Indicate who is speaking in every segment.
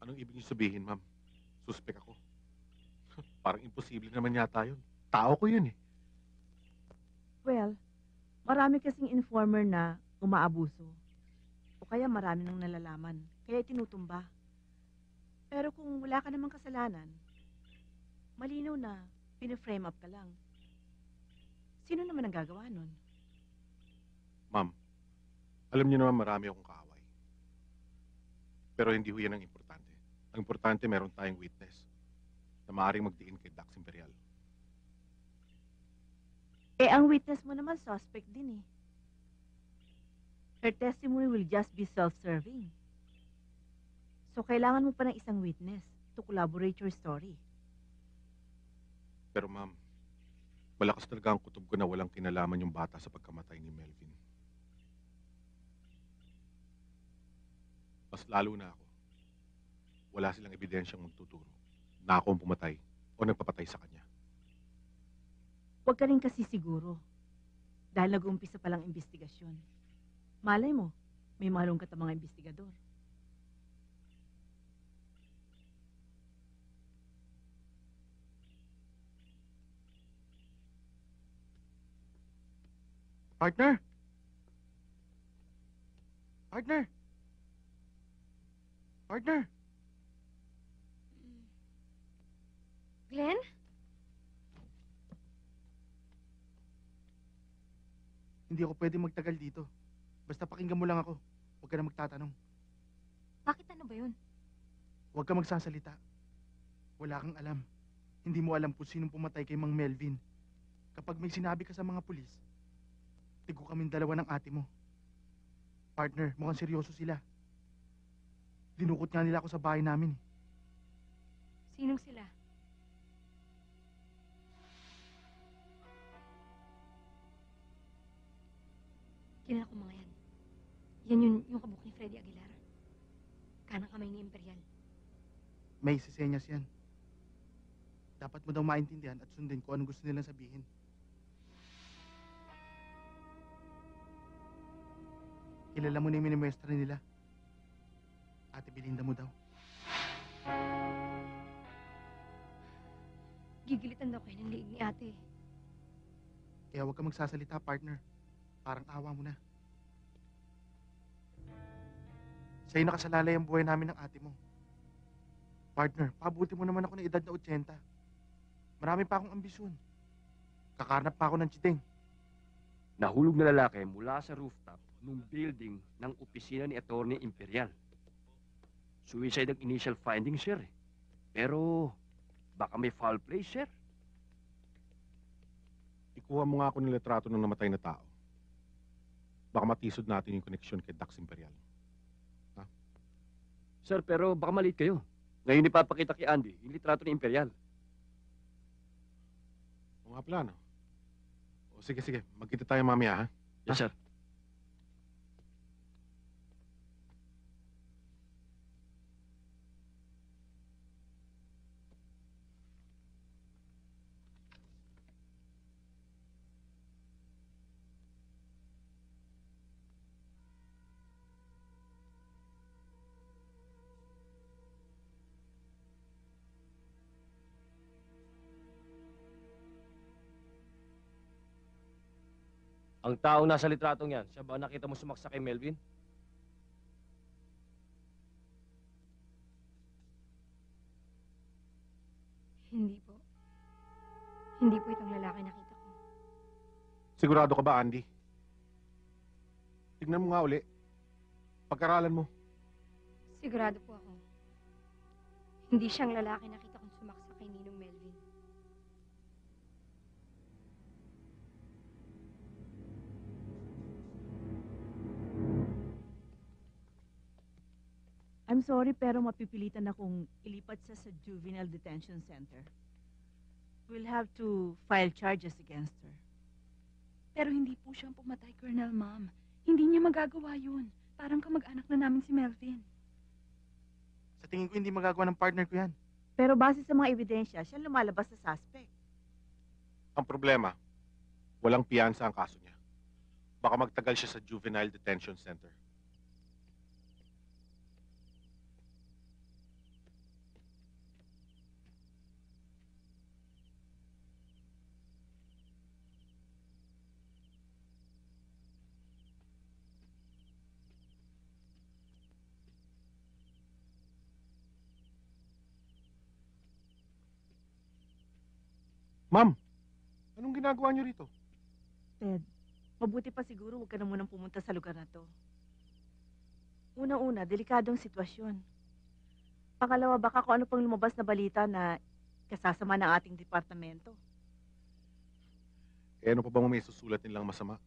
Speaker 1: Anong ibig niyo sabihin, ma'am? Suspek ako. Parang imposible naman yata yun. Tao ko yun eh.
Speaker 2: Well, marami kasing informer na umaabuso. O kaya marami nang nalalaman, kaya tinutumba. Pero kung wala ka namang kasalanan, malinaw na pina-frame up ka lang. Sino naman ang gagawa nun?
Speaker 1: Ma'am, alam niyo naman marami akong kaaway. Pero hindi ho yan ang importante. Ang importante meron tayong witness na maaaring magdiin kay Dax Imperial.
Speaker 2: Eh, ang witness mo naman suspect din eh. Her testimony will just be self-serving. So, kailangan mo pa ng isang witness to collaborate your story.
Speaker 1: Pero ma'am, malakas talaga ang kutob ko na walang kinalaman yung bata sa pagkamatay ni Melvin. Mas lalo na ako. Wala silang ebidensyang magtuturo na ako ang pumatay o nagpapatay sa kanya.
Speaker 2: Huwag ka rin kasi siguro. Dahil nag-uumpisa palang investigasyon. Malay mo, may malungkat ang mga investigador.
Speaker 3: Partner! Partner! Partner!
Speaker 4: Glenn?
Speaker 3: Hindi ako pwede magtagal dito. Basta pakinggan mo lang ako. Huwag ka na magtatanong.
Speaker 4: Bakit ano ba yun?
Speaker 3: Huwag ka magsasalita. Wala kang alam. Hindi mo alam kung sinong pumatay kay Mang Melvin. Kapag may sinabi ka sa mga pulis, tigo kaming dalawa ng ate mo. Partner, mukhang seryoso sila. Dinukot nga nila ako sa bahay namin.
Speaker 4: Sinong sila? Kilala ko mga yan. Yan yung kabuk ni Freddy Aguilar. Kanang kamay ni Imperial.
Speaker 3: May sisenyas yan. Dapat mo daw maintindihan at sundin kung anong gusto nilang sabihin. Kilala mo na yung minimuestra nila. Ate Belinda mo daw.
Speaker 4: Gigilitan daw kayo ng liig ni ate.
Speaker 3: Kaya huwag ka magsasalita, partner. Parang awa mo na. Sa'yo nakasalalay ang buhay namin ng ate mo. Partner, pabuti mo naman ako ng edad na 80. Marami pa akong ambisyon. Kakarnap pa ako ng chiting.
Speaker 5: Nahulog na lalaki mula sa rooftop ng building ng opisina ni Attorney Imperial. Suicide ang initial findings, sir. Pero baka may foul play, sir.
Speaker 1: Ikuha mo nga ako ng litrato ng namatay na tao. Baka matisod natin yung koneksyon kay Dax Imperial. Ha?
Speaker 5: Sir, pero baka maliit kayo. Ngayon ipapakita kay Andy yung litrato ni Imperial.
Speaker 1: O nga plano. O sige, magkita tayo mamaya, ha?
Speaker 5: Yes, sir. Ang taong nasa litratong yan, siya ba nakita mo sumaksa kay Melvin?
Speaker 4: Hindi po. Hindi po itong lalaki nakita ko.
Speaker 1: Sigurado ka ba, Andy? Tignan mo nga uli. Pag-aralan mo.
Speaker 4: Sigurado po ako. Hindi siyang lalaki nakita kong sumaksa kay Ninong Melvin.
Speaker 2: I'm sorry pero mapipilitan akong ilipat siya sa Juvenile Detention Center. We'll have to file charges against her.
Speaker 6: Pero hindi po siyang pumatay, Colonel Ma'am. Hindi niya magagawa yun. Parang kamag-anak na namin si Melvin.
Speaker 3: Sa tingin ko hindi magagawa ng partner ko yan.
Speaker 2: Pero base sa mga ebidensya, siya lumalabas sa suspect.
Speaker 1: Ang problema, walang piyansa ang kaso niya. Baka magtagal siya sa Juvenile Detention Center. Ma'am, anong ginagawa niyo rito?
Speaker 2: Ted, mabuti pa siguro huwag ka na munang pumunta sa lugar na to. Una-una, delikadong sitwasyon. Pangalawa, baka kung ano pang lumabas na balita na kasasama ng ating departamento.
Speaker 1: Eh ano pa bang may susulat nilang masama?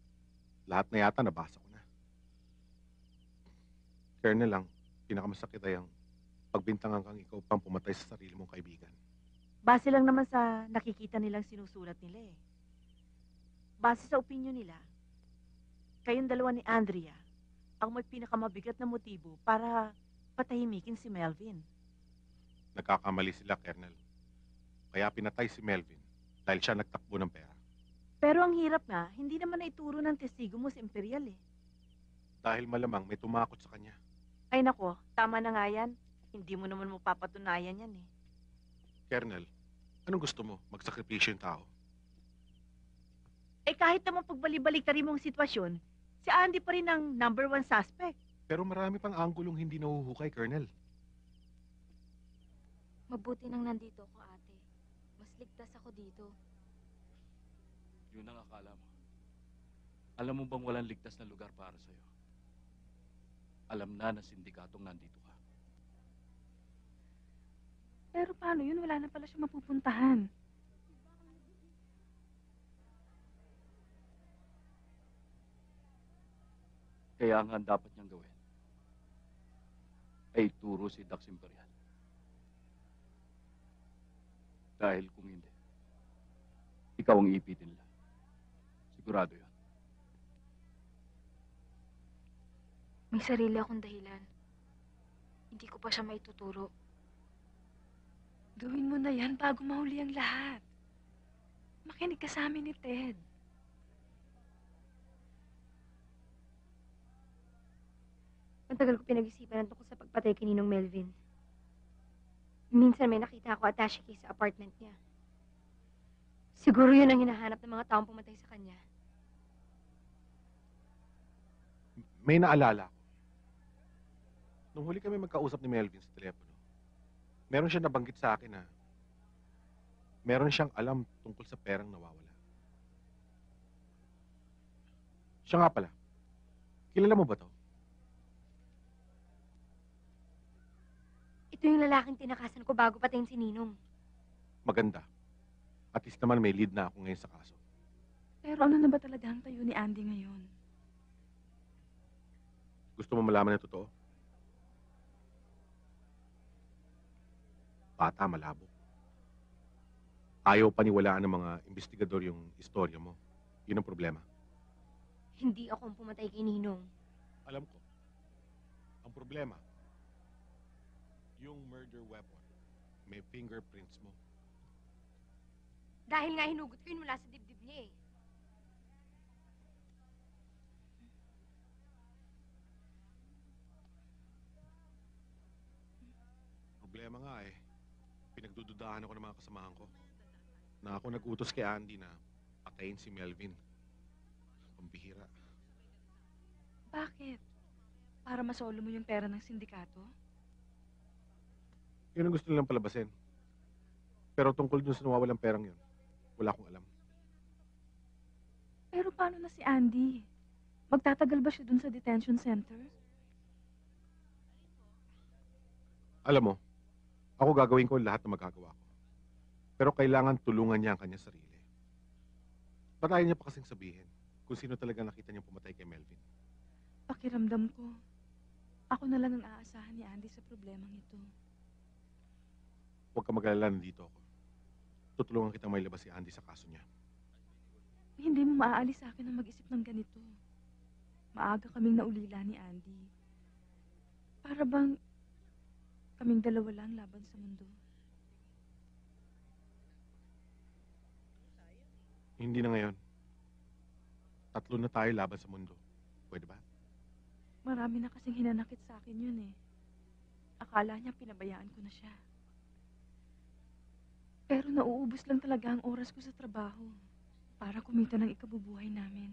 Speaker 1: Lahat na yata nabasa ko na. Colonel lang, pinakamasakit ay ang pagbintangan kang ikaw pang pumatay sa sarili mong kaibigan.
Speaker 2: Base lang naman sa nakikita nilang sinusulat nila eh. Base sa opinyon nila, kayong dalawa ni Andrea ang may pinakamabigat na motibo para patahimikin si Melvin.
Speaker 1: Nagkakamali sila, Colonel. Kaya pinatay si Melvin dahil siya nagtakbo ng pera.
Speaker 2: Pero ang hirap nga, hindi naman naituro ng testigo mo si Imperial eh.
Speaker 1: Dahil malamang may tumakot sa kanya.
Speaker 2: Ay nako, tama na nga yan. Hindi mo naman mapapatunayan yan eh.
Speaker 1: Colonel, anong gusto mo? Magsakripisyo yung tao?
Speaker 2: Eh kahit naman pagbali-baliktarin mong sitwasyon, si Andy pa rin ang #1 suspect.
Speaker 1: Pero marami pang anggulong hindi nahuhukay, Colonel.
Speaker 4: Mabuti nang nandito ako, ate. Mas ligtas ako dito.
Speaker 7: Yun ang akala mo. Alam mo bang walang ligtas na lugar para sa'yo? Alam na sindikatong nandito ka.
Speaker 6: Pero paano yun? Wala na pala siya mapupuntahan.
Speaker 7: Kaya nga ang dapat niyang gawin ay turo si Dax Imperial. Dahil kung hindi, ikaw ang iipitin nila. Sigurado yun.
Speaker 4: May sarili akong dahilan. Hindi ko pa siya maituturo.
Speaker 6: Gawin mo na yan bago mahuli ang lahat. Makinig ka sa amin ni Ted.
Speaker 4: Matagal ko pinag-isipan ang tungkol sa pagpatay kay Ninong Melvin. Minsan may nakita ako attache case sa apartment niya. Siguro yun ang hinahanap ng mga taong pumatay sa kanya.
Speaker 1: May naalala ko. Nung huli kami magkausap ni Melvin sa telepono, meron siya nabanggit sa akin na meron siyang alam tungkol sa perang nawawala. Siya nga pala, kilala mo ba to?
Speaker 4: Ito yung lalaking tinakasan ko bago patayin si Ninong.
Speaker 1: Maganda. At least naman may lead na ako ngayon sa kaso.
Speaker 6: Pero ano na ba talaga ang tayo ni Andy ngayon?
Speaker 1: Gusto mo malaman na totoo? Bata, malabo. Ayaw paniwalaan ng mga investigador yung istorya mo. Yun ang problema.
Speaker 4: Hindi ako ang pumatay kay Ninong.
Speaker 1: Alam ko. Ang problema, yung murder weapon, may fingerprints mo.
Speaker 4: Dahil nga hinugot ko yun mula sa dibdib niya eh.
Speaker 1: Problema nga eh, pinagdududahan ako ng mga kasamahan ko. Na ako nag-utos kay Andy na patayin si Melvin. Pambihira.
Speaker 6: Bakit? Para masolo mo yung pera ng sindikato?
Speaker 1: Yun ang gusto nilang palabasin. Pero tungkol dun sa nawawalang perang yun, wala akong alam.
Speaker 6: Pero paano na si Andy? Magtatagal ba siya dun sa detention center?
Speaker 1: Alam mo, ako gagawin ko lahat na magagawa ko. Pero kailangan tulungan niya ang kanyang sarili. Patayin niya pa kasing sabihin kung sino talaga nakita niyang pumatay kay Melvin.
Speaker 6: Pakiramdam ko, ako na lang ang aasahan ni Andy sa problemang ito.
Speaker 1: Huwag ka mag-alala, nandito ako. Tutulungan kitang mailabas si Andy sa kaso niya.
Speaker 6: Hindi mo maaalis sa akin na mag-isip ng ganito. Maaga kaming naulila ni Andy. Para bang kaming dalawa lang laban sa mundo.
Speaker 1: Hindi na ngayon. 3 na tayo laban sa mundo. Pwede ba?
Speaker 6: Marami na kasing hinanakit sa akin yun eh. Akala niya pinabayaan ko na siya. Pero nauubos lang talaga ang oras ko sa trabaho para kumita ng ikabubuhay namin.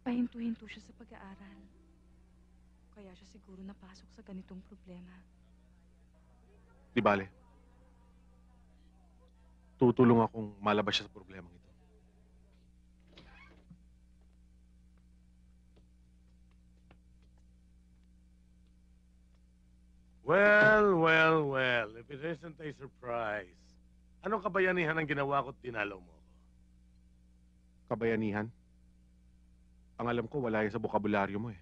Speaker 6: Pahinto-hinto siya sa pag-aaral. Kaya siya siguro napasok sa ganitong problema.
Speaker 1: Di bale. tutulong akong malabas siya sa problemang ito.
Speaker 8: Well, if it isn't a surprise. Anong kabayanihan ang ginawa ko't dinalaw mo ako?
Speaker 1: Kabayanihan? Ang alam ko, wala yan sa bokabularyo mo eh.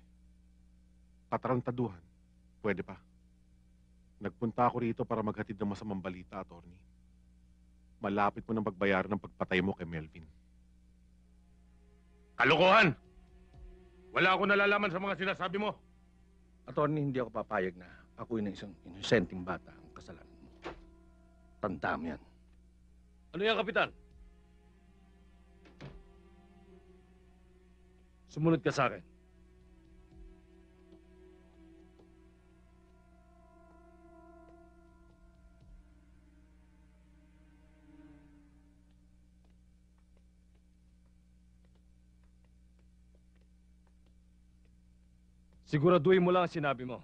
Speaker 1: Katarantaduhan. Pwede pa. Nagpunta ako rito para maghatid ng masamang balita, attorney. Malapit mo ng pagbayaran ng pagpatay mo kay Melvin.
Speaker 8: Kalokohan! Wala akong nalalaman sa mga sinasabi mo.
Speaker 9: Attorney, hindi ako papayag na ako'y ng isang inosenteng bata ang kasalanan mo. Tanda mo yan.
Speaker 5: Ano yan, Kapitan? Sumunod ka sa akin. Siguraduhin mo lang ang sinabi mo.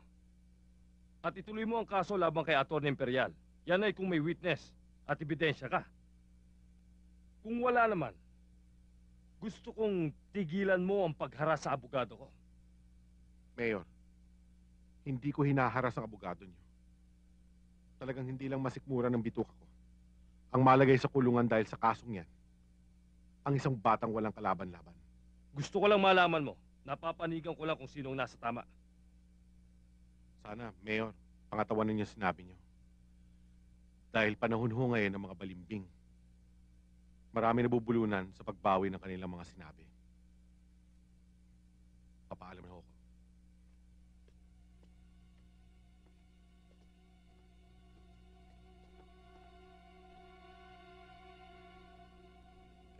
Speaker 5: At ituloy mo ang kaso laban kay Atty. Imperial. Yan ay kung may witness at ebidensya ka. Kung wala naman, gusto kong tigilan mo ang pagharas sa abogado ko.
Speaker 1: Mayor, hindi ko hinaharas ang abogado niyo. Talagang hindi lang masikmura ng bituka ko. Ang malagay sa kulungan dahil sa kasong yan, ang isang batang walang kalaban-laban.
Speaker 5: Gusto ko lang malaman mo. Napapanigan ko lang kung sinong nasa tama.
Speaker 1: Sana, Mayor, pangatawan ninyo sinabi niyo. Dahil panahon ho ngayon ng mga balimbing. Marami nabubulunan sa pagbawi ng kanilang mga sinabi. Papaalam na ho ako.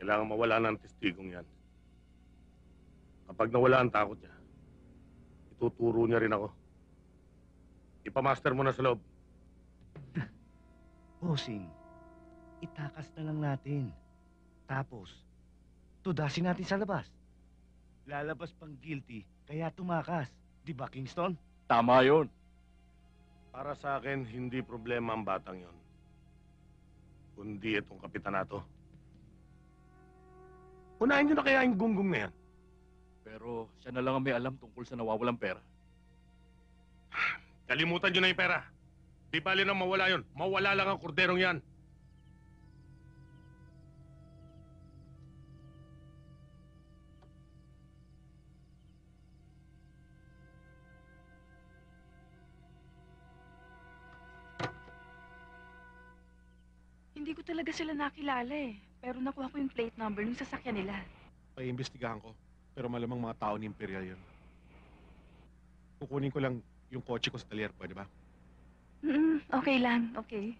Speaker 8: Kailangan mawala ng testigong yan. Kapag nawala ang takot niya, ituturo niya rin ako. Ipamaster mo na sa loob.
Speaker 9: Bossing, itakas na lang natin. Tapos, tudasin natin sa labas. Lalabas pang guilty, kaya tumakas. Di ba, Kingston?
Speaker 7: Tama yun.
Speaker 8: Para sa akin, hindi problema ang batang yon. Kundi itong kapitanato. Unahin niyo na kaya yung gunggong na yan.
Speaker 7: Pero siya na lang ang may alam tungkol sa nawawalang pera.
Speaker 8: Kalimutan niyo na yung pera. Di bali na mawala yon. Mawala lang ang korderong yan.
Speaker 6: Hindi ko talaga sila nakilala eh. Pero nakuha ko yung plate number ng sasakyan nila.
Speaker 1: Paiimbestigahan ko. Pero malamang mga tao ni Imperial yun. Kukunin ko lang yung kotse ko sa talyer, pwede ba?
Speaker 6: Okay lang, okay.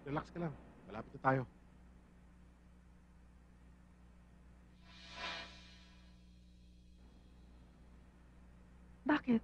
Speaker 1: Relax ka lang. Malapit na tayo.
Speaker 6: Bakit?